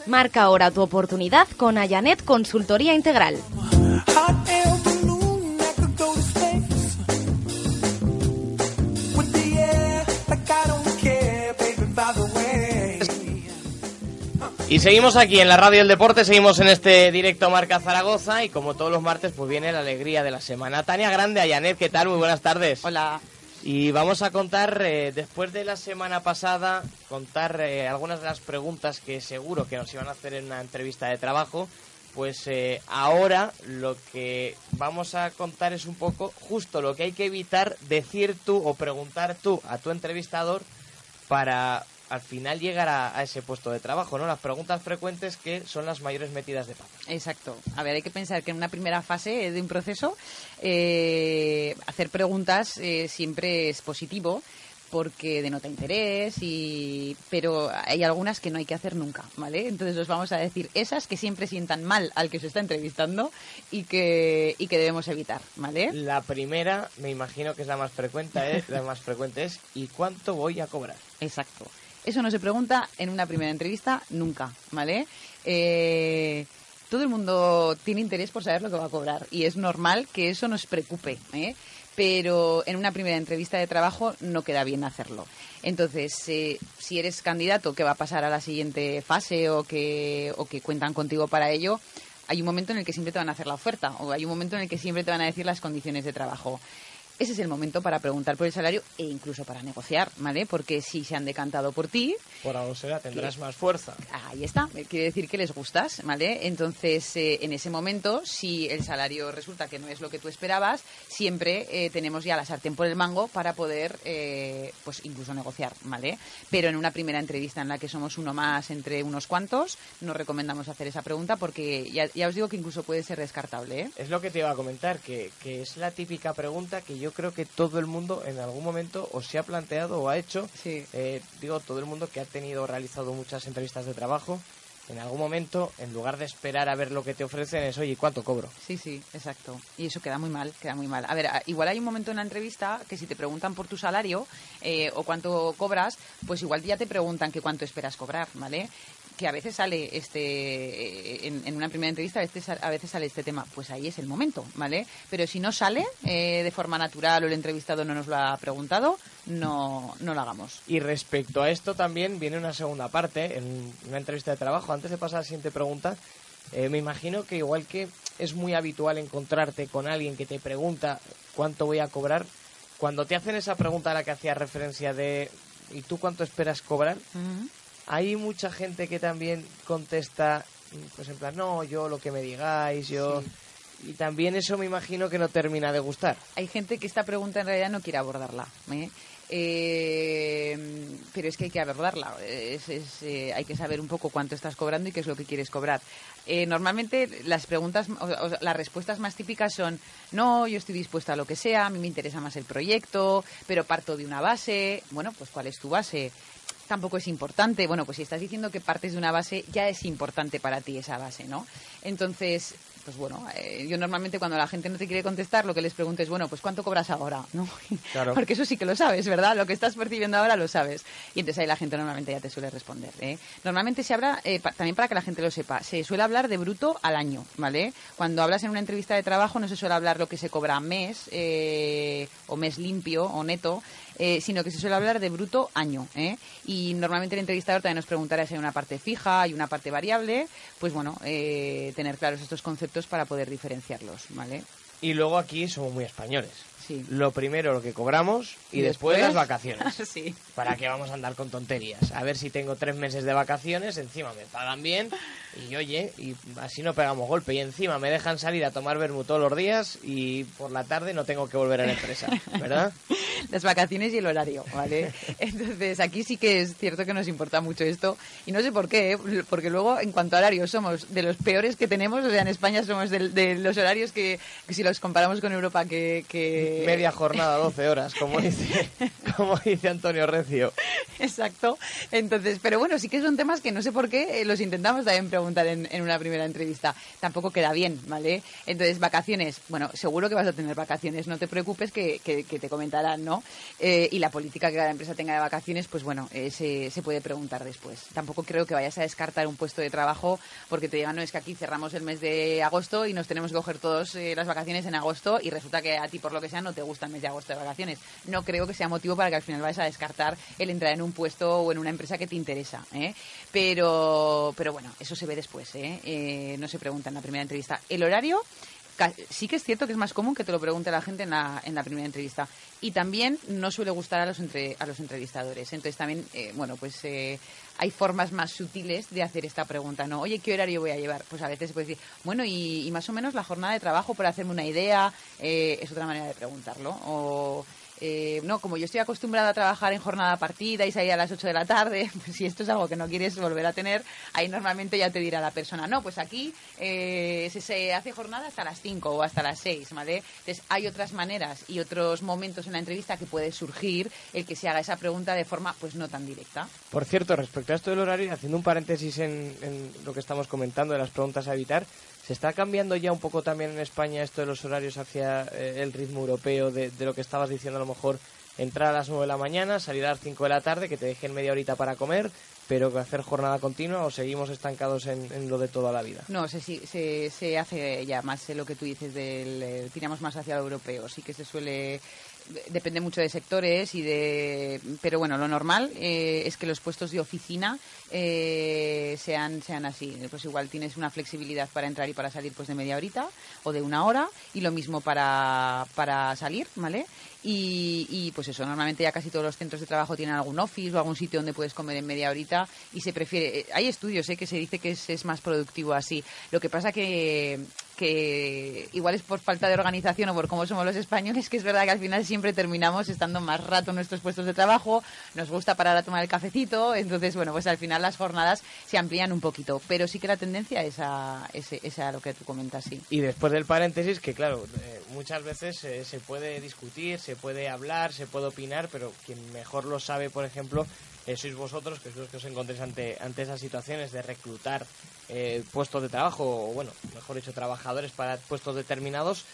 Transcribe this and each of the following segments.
Marca ahora tu oportunidad con Ayanet Consultoría Integral. Y seguimos aquí en la Radio del Deporte, seguimos en este directo Marca Zaragoza y como todos los martes pues viene la alegría de la semana. Tania Grande, Ayanet, ¿qué tal? Muy buenas tardes. Hola. Y vamos a contar, después de la semana pasada, algunas de las preguntas que seguro que nos iban a hacer en una entrevista de trabajo. Pues ahora lo que vamos a contar es un poco justo lo que hay que evitar decir tú o preguntar tú a tu entrevistador para al final llegar a ese puesto de trabajo, ¿no? Las preguntas frecuentes que son las mayores metidas de pata. Exacto. A ver, hay que pensar que en una primera fase de un proceso hacer preguntas siempre es positivo porque denota interés, pero hay algunas que no hay que hacer nunca, ¿vale? Entonces os vamos a decir esas que siempre sientan mal al que se está entrevistando y que debemos evitar, ¿vale? La primera, me imagino que es la más frecuente, es ¿y cuánto voy a cobrar? Exacto. Eso no se pregunta en una primera entrevista nunca, ¿vale? Todo el mundo tiene interés por saber lo que va a cobrar y es normal que eso nos preocupe, ¿eh? Pero en una primera entrevista de trabajo no queda bien hacerlo. Entonces, si eres candidato que va a pasar a la siguiente fase o que cuentan contigo para ello, hay un momento en el que siempre te van a hacer la oferta o hay un momento en el que siempre te van a decir las condiciones de trabajo. Ese es el momento para preguntar por el salario e incluso para negociar, ¿vale? Porque si se han decantado por ti... Por algo será, tendrás más fuerza. Ahí está, quiere decir que les gustas, ¿vale? Entonces, en ese momento, si el salario resulta que no es lo que tú esperabas, siempre tenemos ya la sartén por el mango para poder, pues incluso negociar, ¿vale? Pero en una primera entrevista en la que somos uno más entre unos cuantos, no recomendamos hacer esa pregunta porque ya os digo que incluso puede ser descartable, ¿eh? Es lo que te iba a comentar, que es la típica pregunta que yo creo que todo el mundo en algún momento o se ha planteado o ha hecho. Sí. Todo el mundo que ha realizado muchas entrevistas de trabajo, en algún momento, en lugar de esperar a ver lo que te ofrecen, es, oye, ¿cuánto cobro? Sí, exacto. Y eso queda muy mal, queda muy mal. A ver, igual hay un momento en la entrevista que si te preguntan por tu salario o cuánto cobras, pues igual ya te preguntan que cuánto esperas cobrar, ¿vale? Que a veces sale en una primera entrevista a veces sale este tema, pues ahí es el momento, ¿vale? Pero si no sale de forma natural o el entrevistado no nos lo ha preguntado, no lo hagamos. Y respecto a esto también viene una segunda parte en una entrevista de trabajo. Antes de pasar a la siguiente pregunta, me imagino que igual que es muy habitual encontrarte con alguien que te pregunta cuánto voy a cobrar, cuando te hacen esa pregunta a la que hacías referencia de ¿y tú cuánto esperas cobrar? Uh-huh. Hay mucha gente que también contesta, pues en plan, no, yo lo que me digáis, yo... Sí. Y también eso me imagino que no termina de gustar. Hay gente que esta pregunta en realidad no quiere abordarla, pero es que hay que abordarla. Hay que saber un poco cuánto estás cobrando y qué es lo que quieres cobrar. Normalmente las preguntas, las respuestas más típicas son, no, yo estoy dispuesta a lo que sea, a mí me interesa más el proyecto, pero parto de una base. Bueno, pues ¿cuál es tu base? Tampoco es importante. Bueno, pues si estás diciendo que partes de una base, ya es importante para ti esa base, ¿no? Entonces, pues bueno, yo normalmente cuando la gente no te quiere contestar, lo que les pregunto es, bueno, pues ¿cuánto cobras ahora? ¿No? Claro. Porque eso sí que lo sabes, ¿verdad? Lo que estás percibiendo ahora lo sabes. Y entonces ahí la gente normalmente ya te suele responder, ¿eh? Normalmente se habla, también para que la gente lo sepa, se suele hablar de bruto al año, ¿vale? Cuando hablas en una entrevista de trabajo no se suele hablar lo que se cobra mes, o mes limpio o neto, sino que se suele hablar de bruto año, ¿eh? Y normalmente el entrevistador también nos preguntará si hay una parte fija y una parte variable, pues bueno, tener claros estos conceptos para poder diferenciarlos, ¿vale? Y luego aquí somos muy españoles. Sí. Lo primero lo que cobramos y después las vacaciones. Sí. ¿Para qué vamos a andar con tonterías? A ver si tengo 3 meses de vacaciones, encima me pagan bien y oye, y así no pegamos golpe. Y encima me dejan salir a tomar vermú todos los días y por la tarde no tengo que volver a la empresa, ¿verdad? Las vacaciones y el horario, ¿vale? Entonces aquí sí que es cierto que nos importa mucho esto y no sé por qué, porque luego en cuanto a horarios somos de los peores que tenemos, o sea, en España somos de los horarios que si los comparamos con Europa que Media jornada, 12 horas, como dice Antonio Recio. Exacto. Entonces, pero bueno, sí que son temas que no sé por qué los intentamos también preguntar en una primera entrevista. Tampoco queda bien, ¿vale? Entonces, vacaciones. Bueno, seguro que vas a tener vacaciones. No te preocupes que te comentarán, ¿no? Y la política que cada empresa tenga de vacaciones, pues bueno, se puede preguntar después. Tampoco creo que vayas a descartar un puesto de trabajo porque te digan, no, es que aquí cerramos el mes de agosto y nos tenemos que coger todos las vacaciones en agosto y resulta que a ti, por lo que sea, no te gusta el mes de agosto de vacaciones. No creo que sea motivo para que al final vayas a descartar el entrar en un puesto o en una empresa que te interesa, ¿eh? Pero bueno, eso se ve después, ¿eh? No se pregunta en la primera entrevista. El horario, sí que es cierto que es más común que te lo pregunte la gente en la primera entrevista. Y también no suele gustar a los entrevistadores. Entonces también, hay formas más sutiles de hacer esta pregunta, ¿no? Oye, ¿qué horario voy a llevar? Pues a veces se puede decir, bueno, y más o menos la jornada de trabajo, por hacerme una idea, es otra manera de preguntarlo. O... no, como yo estoy acostumbrada a trabajar en jornada partida y salir a las 8 de la tarde, pues si esto es algo que no quieres volver a tener, ahí normalmente ya te dirá la persona, no, pues aquí se hace jornada hasta las 5 o hasta las 6, ¿vale? Entonces hay otras maneras y otros momentos en la entrevista que puede surgir el que se haga esa pregunta de forma pues no tan directa. Por cierto, respecto a esto del horario, haciendo un paréntesis en lo que estamos comentando de las preguntas a evitar, ¿se está cambiando ya un poco también en España esto de los horarios hacia el ritmo europeo de lo que estabas diciendo? A lo mejor entrar a las 9 de la mañana, salir a las 5 de la tarde, que te dejen media horita para comer, pero hacer jornada continua, ¿o seguimos estancados en lo de toda la vida? No, se hace ya más lo que tú dices, tiramos más hacia lo europeo. Sí que se suele... Depende mucho de sectores pero bueno, lo normal es que los puestos de oficina sean así. Pues igual tienes una flexibilidad para entrar y para salir pues de media horita o de una hora, y lo mismo para salir, ¿vale? Y pues eso, normalmente ya casi todos los centros de trabajo tienen algún office o algún sitio donde puedes comer en media horita, y se prefiere, hay estudios que se dice que es más productivo así. Lo que pasa que igual es por falta de organización o por cómo somos los españoles, que es verdad que al final siempre terminamos estando más rato en nuestros puestos de trabajo, nos gusta parar a tomar el cafecito, entonces bueno, pues al final las jornadas se amplían un poquito, pero sí que la tendencia es a lo que tú comentas, sí. Y después del paréntesis, que claro, muchas veces se puede discutir, se puede hablar, se puede opinar, pero quien mejor lo sabe, por ejemplo, sois vosotros, que sois los que os encontréis ante esas situaciones de reclutar puestos de trabajo, o bueno, mejor dicho, trabajadores para puestos determinados.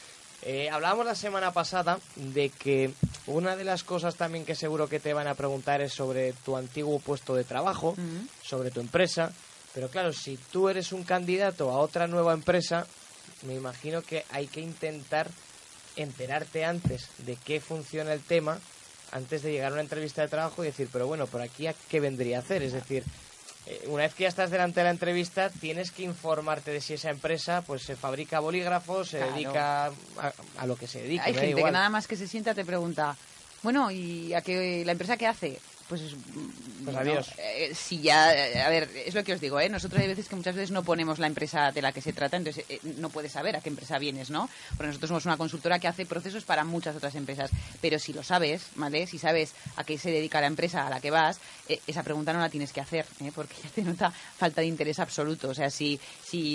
Hablábamos la semana pasada de que una de las cosas también que seguro que te van a preguntar es sobre tu antiguo puesto de trabajo, sobre tu empresa, pero claro, si tú eres un candidato a otra nueva empresa, me imagino que hay que intentar enterarte antes de qué funciona el tema, antes de llegar a una entrevista de trabajo y decir, pero bueno, ¿por aquí a qué vendría a hacer? Es decir, una vez que ya estás delante de la entrevista, tienes que informarte de si esa empresa pues se fabrica bolígrafos, se dedica a lo que se dedica. Hay gente que nada más que se sienta te pregunta, bueno, ¿y a qué la empresa qué hace? Pues bueno, adiós. Si ya, a ver, es lo que os digo, nosotros hay veces que muchas veces no ponemos la empresa de la que se trata, entonces no puedes saber a qué empresa vienes, ¿no? Porque nosotros somos una consultora que hace procesos para muchas otras empresas, pero si lo sabes, ¿vale? Si sabes a qué se dedica la empresa a la que vas, esa pregunta no la tienes que hacer, porque ya te nota falta de interés absoluto. O sea, si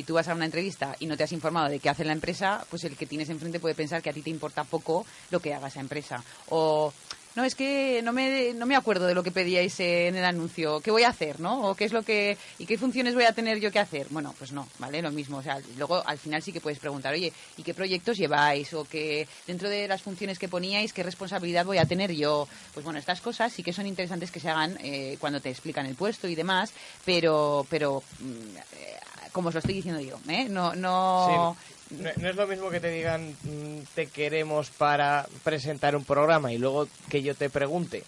tú vas a una entrevista y no te has informado de qué hace la empresa, pues el que tienes enfrente puede pensar que a ti te importa poco lo que haga esa empresa. O... no, es que no me acuerdo de lo que pedíais en el anuncio. ¿Qué voy a hacer, no? ¿O qué es lo que... y qué funciones voy a tener yo que hacer? Bueno, pues no, ¿vale? Lo mismo. O sea, luego al final sí que puedes preguntar, oye, ¿y qué proyectos lleváis? O que dentro de las funciones que poníais, ¿qué responsabilidad voy a tener yo? Pues bueno, estas cosas sí que son interesantes que se hagan cuando te explican el puesto y demás, pero como os lo estoy diciendo yo, no... Sí. No es lo mismo que te digan te queremos para presentar un programa y luego que yo te pregunte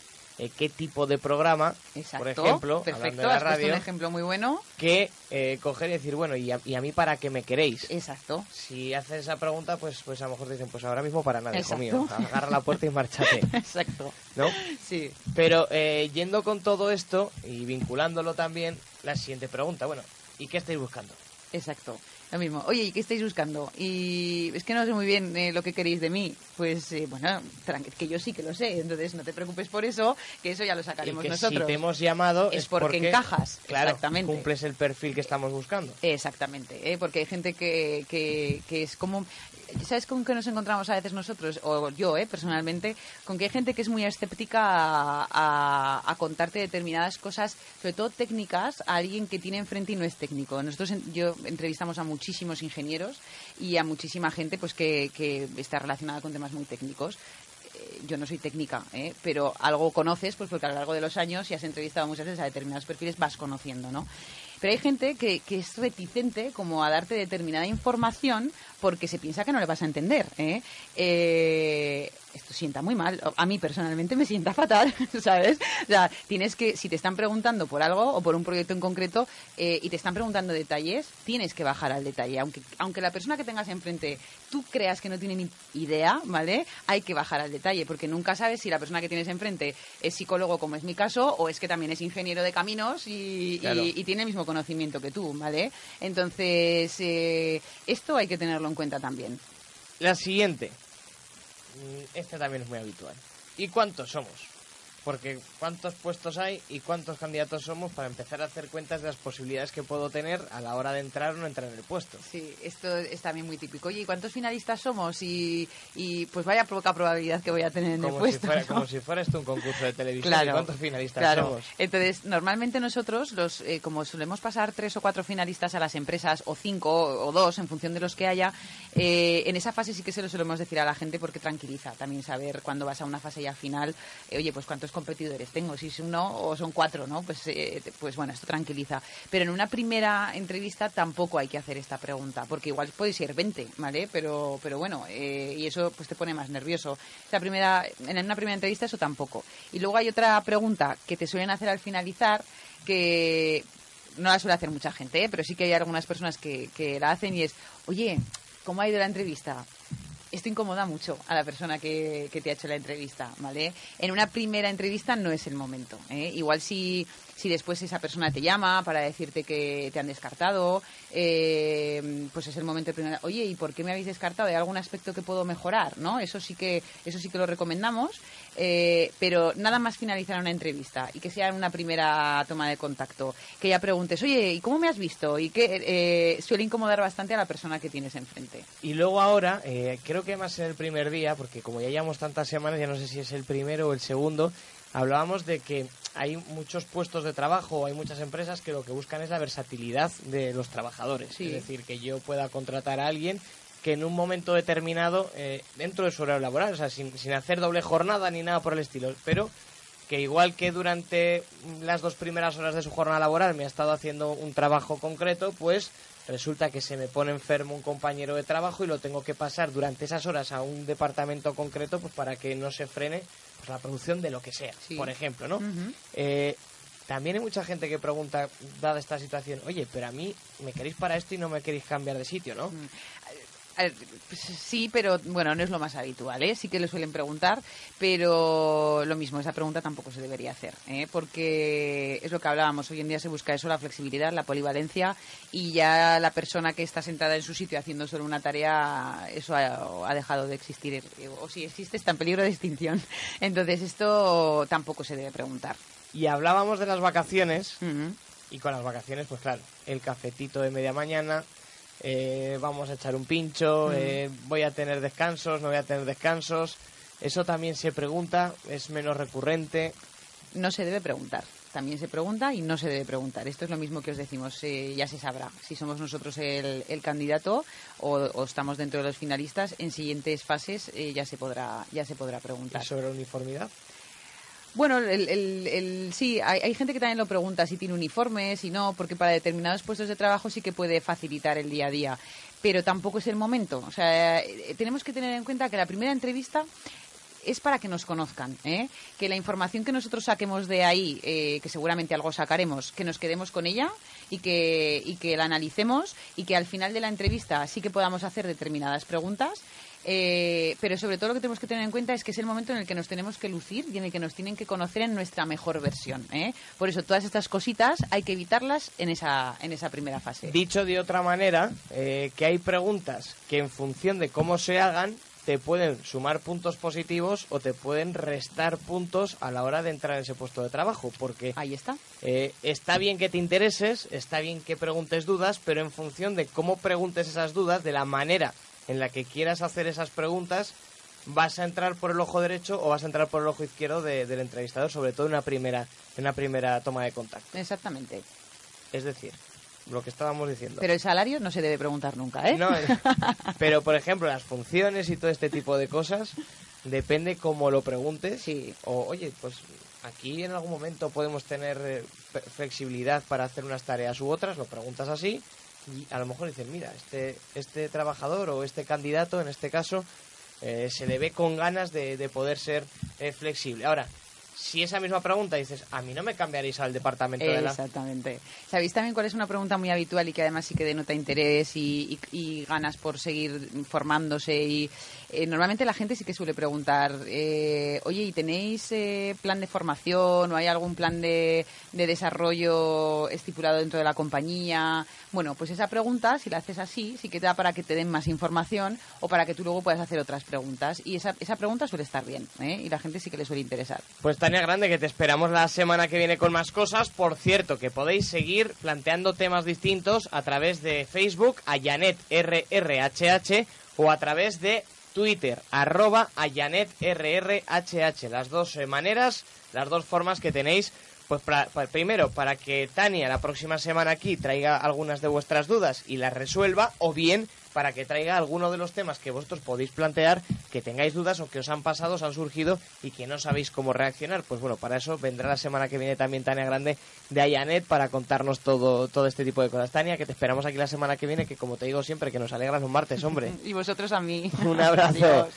qué tipo de programa, exacto, por ejemplo, perfecto, hablando de la radio, un ejemplo muy bueno, que coger y decir, bueno, ¿y a mí para qué me queréis? Exacto. Si haces esa pregunta, pues a lo mejor te dicen, pues ahora mismo para nada, hijo exacto, mío, agarra la puerta y márchate. Exacto. ¿No? Sí. Pero yendo con todo esto y vinculándolo también, la siguiente pregunta, bueno, ¿y qué estáis buscando? Exacto. Lo mismo. Oye, ¿y qué estáis buscando? Y es que no sé muy bien lo que queréis de mí. Pues, bueno, que yo sí que lo sé. Entonces, no te preocupes por eso, que eso ya lo sacaremos y que nosotros. Si te hemos llamado es porque encajas. Claro, exactamente. Cumples el perfil que estamos buscando. Exactamente. Porque hay gente que es como... ¿sabes con qué nos encontramos a veces nosotros? O yo, personalmente, con que hay gente que es muy escéptica a contarte determinadas cosas, sobre todo técnicas, a alguien que tiene enfrente y no es técnico. Yo entrevistamos a muchísimos ingenieros y a muchísima gente pues que está relacionada con temas muy técnicos. Yo no soy técnica, pero algo conoces, pues porque a lo largo de los años, si has entrevistado muchas veces a determinados perfiles, vas conociendo, ¿no? Pero hay gente que es reticente como a darte determinada información porque se piensa que no le vas a entender. Esto sienta muy mal. A mí personalmente me sienta fatal, ¿sabes? O sea, tienes que, si te están preguntando por algo o por un proyecto en concreto y te están preguntando detalles, tienes que bajar al detalle. Aunque la persona que tengas enfrente tú creas que no tiene ni idea, ¿vale? Hay que bajar al detalle porque nunca sabes si la persona que tienes enfrente es psicólogo, como es mi caso, o es que también es ingeniero de caminos y tiene el mismo conocimiento que tú, ¿vale? Entonces, esto hay que tenerlo en cuenta también. La siguiente. Este también es muy habitual. ¿Y cuántos somos? Porque ¿cuántos puestos hay y cuántos candidatos somos para empezar a hacer cuentas de las posibilidades que puedo tener a la hora de entrar o no entrar en el puesto? Sí, esto es también muy típico. Oye, ¿y cuántos finalistas somos? Y pues vaya poca probabilidad que voy a tener en el puesto. ¿No? Como si fuera esto un concurso de televisión. Claro, ¿Y cuántos finalistas somos? Entonces, normalmente nosotros, como solemos pasar 3 o 4 finalistas a las empresas, o 5 o 2, en función de los que haya, en esa fase sí que se lo solemos decir a la gente porque tranquiliza también saber cuando vas a una fase ya final, oye, pues cuántos competidores tengo, si es 1 o son 4, ¿no? Pues bueno, esto tranquiliza. Pero en una primera entrevista tampoco hay que hacer esta pregunta, porque igual puede ser 20, ¿vale? Pero bueno, y eso pues te pone más nervioso. En una primera entrevista eso tampoco. Y luego hay otra pregunta que te suelen hacer al finalizar, que no la suele hacer mucha gente, pero sí que hay algunas personas que la hacen y es, oye, ¿cómo ha ido la entrevista? Esto incomoda mucho a la persona que te ha hecho la entrevista, ¿vale? En una primera entrevista no es el momento, ¿eh? Igual si después esa persona te llama para decirte que te han descartado, pues es el momento primero. Oye, ¿y por qué me habéis descartado? ¿Hay algún aspecto que puedo mejorar? ¿No? Eso sí que lo recomendamos, pero nada más finalizar una entrevista y que sea en una primera toma de contacto, que ya preguntes, oye, ¿y cómo me has visto? Y que suele incomodar bastante a la persona que tienes enfrente. Y luego ahora, creo que más en el primer día, porque como ya llevamos tantas semanas, ya no sé si es el primero o el segundo, hablábamos de que hay muchos puestos de trabajo, hay muchas empresas que lo que buscan es la versatilidad de los trabajadores. Sí. Es decir, que yo pueda contratar a alguien que en un momento determinado, dentro de su horario laboral, o sea, sin hacer doble jornada ni nada por el estilo, pero que igual que durante las 2 primeras horas de su jornada laboral me ha estado haciendo un trabajo concreto, pues resulta que se me pone enfermo un compañero de trabajo y lo tengo que pasar durante esas horas a un departamento concreto pues para que no se frene pues la producción de lo que sea, sí. Por ejemplo, ¿no? Uh-huh. También hay mucha gente que pregunta, dada esta situación, oye, pero a mí me queréis para esto y no me queréis cambiar de sitio, ¿no? Sí, pero bueno, no es lo más habitual, ¿eh? Sí que le suelen preguntar, pero lo mismo, esa pregunta tampoco se debería hacer, porque es lo que hablábamos, hoy en día se busca eso, la flexibilidad, la polivalencia, y ya la persona que está sentada en su sitio haciendo solo una tarea, eso ha dejado de existir, o si existe está en peligro de extinción. Entonces esto tampoco se debe preguntar. Y hablábamos de las vacaciones, uh-huh. Y con las vacaciones, pues claro, el cafetito de media mañana, vamos a echar un pincho, voy a tener descansos, no voy a tener descansos. Eso también se pregunta, es menos recurrente. No se debe preguntar. También se pregunta y no se debe preguntar. Esto es lo mismo que os decimos, ya se sabrá. Si somos nosotros el candidato o estamos dentro de los finalistas, en siguientes fases ya se podrá preguntar. ¿Y sobre uniformidad? Bueno, sí, hay gente que también lo pregunta si tiene uniforme, si no, porque para determinados puestos de trabajo sí que puede facilitar el día a día, pero tampoco es el momento. O sea, tenemos que tener en cuenta que la primera entrevista es para que nos conozcan, que la información que nosotros saquemos de ahí, que seguramente algo sacaremos, que nos quedemos con ella y que la analicemos y que al final de la entrevista sí que podamos hacer determinadas preguntas. Pero sobre todo lo que tenemos que tener en cuenta es que es el momento en el que nos tenemos que lucir y en el que nos tienen que conocer en nuestra mejor versión. Por eso todas estas cositas hay que evitarlas en esa primera fase. Dicho de otra manera, que hay preguntas que en función de cómo se hagan te pueden sumar puntos positivos o te pueden restar puntos a la hora de entrar en ese puesto de trabajo, porque ahí está. Está bien que te intereses, está bien que preguntes dudas, pero en función de cómo preguntes esas dudas, de la manera en la que quieras hacer esas preguntas, vas a entrar por el ojo derecho o vas a entrar por el ojo izquierdo del entrevistador, sobre todo en una primera toma de contacto. Exactamente. Es decir, lo que estábamos diciendo. Pero el salario no se debe preguntar nunca, ¿eh? No, pero por ejemplo, las funciones y todo este tipo de cosas, depende cómo lo preguntes. Sí. O, oye, pues aquí en algún momento podemos tener flexibilidad para hacer unas tareas u otras, lo preguntas así y a lo mejor dices, mira, este trabajador o este candidato, en este caso, se le ve con ganas de poder ser flexible. Ahora, si esa misma pregunta dices, a mí no me cambiaréis al departamento de la... Exactamente. ¿Sabéis también cuál es una pregunta muy habitual y que además sí que denota interés y ganas por seguir formándose? Y normalmente la gente sí que suele preguntar, oye, ¿y tenéis plan de formación o hay algún plan de desarrollo estipulado dentro de la compañía? Bueno, pues esa pregunta, si la haces así, sí que te da para que te den más información o para que tú luego puedas hacer otras preguntas. Y esa pregunta suele estar bien, ¿eh? Y la gente sí que le suele interesar. Pues Tania Grande, que te esperamos la semana que viene con más cosas. Por cierto, que podéis seguir planteando temas distintos a través de Facebook, a Janet RRHH, o a través de Twitter, @AjanetRRHH. Las dos maneras, las dos formas que tenéis. Pues primero, para que Tania la próxima semana aquí traiga algunas de vuestras dudas y las resuelva, o bien para que traiga alguno de los temas que vosotros podéis plantear, que tengáis dudas o que os han pasado, os han surgido y que no sabéis cómo reaccionar. Pues bueno, para eso vendrá la semana que viene también Tania Grande de Ayanet para contarnos todo este tipo de cosas. Tania, que te esperamos aquí la semana que viene, que como te digo siempre, que nos alegran los martes, hombre. Y vosotros a mí. Un abrazo. Adiós.